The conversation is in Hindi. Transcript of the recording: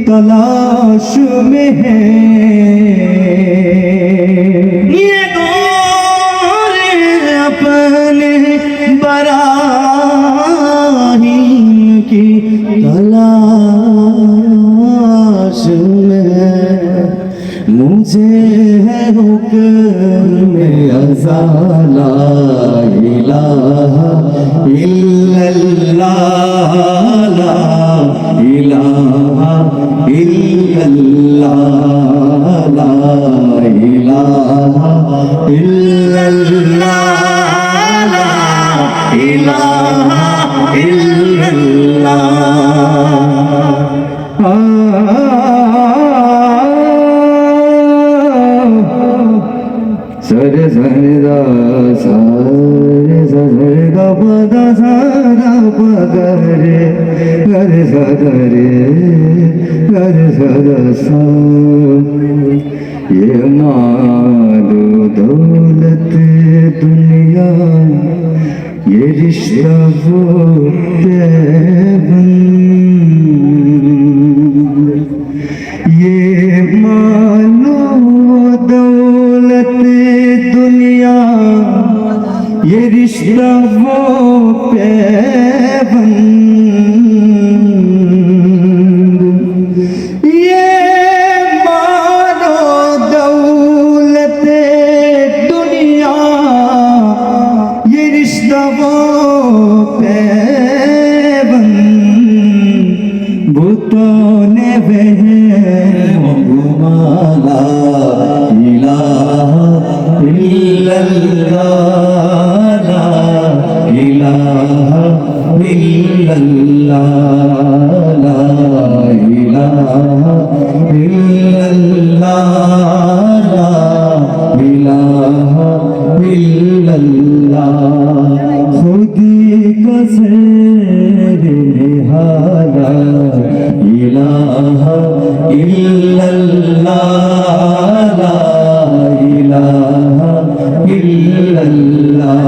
तलाश में है ये दौर अपने बराहीम की तलाश में मुझे है हुक्म अज़ा ला इलाहा इल्लल्लाह ला इलाहा इल्लल्लाह ला इलाहा इल्लल्लाह ला इलाहा इल्लल्लाह सरे सरे दा सरे सरे गा पदा सारा पगरे गरे सदरे गरे सदा सा ये मालो दौलत दुनिया ये रिश्ता वो ये मालो दौलत दुनिया ये रिश्ता वो पैबंद ये मानो दौलत दुनिया ये रिश्ता वो पैबंद भूतों ने ला इलाहा इल्लल्लाह ला इलाहा इल्लल्लाह ला इलाहा इल्लल्लाह ला इलाहा इल्लल्लाह खुदी का हाला इलाहा इल्लल्लाह ला इलाहा इल्लल्लाह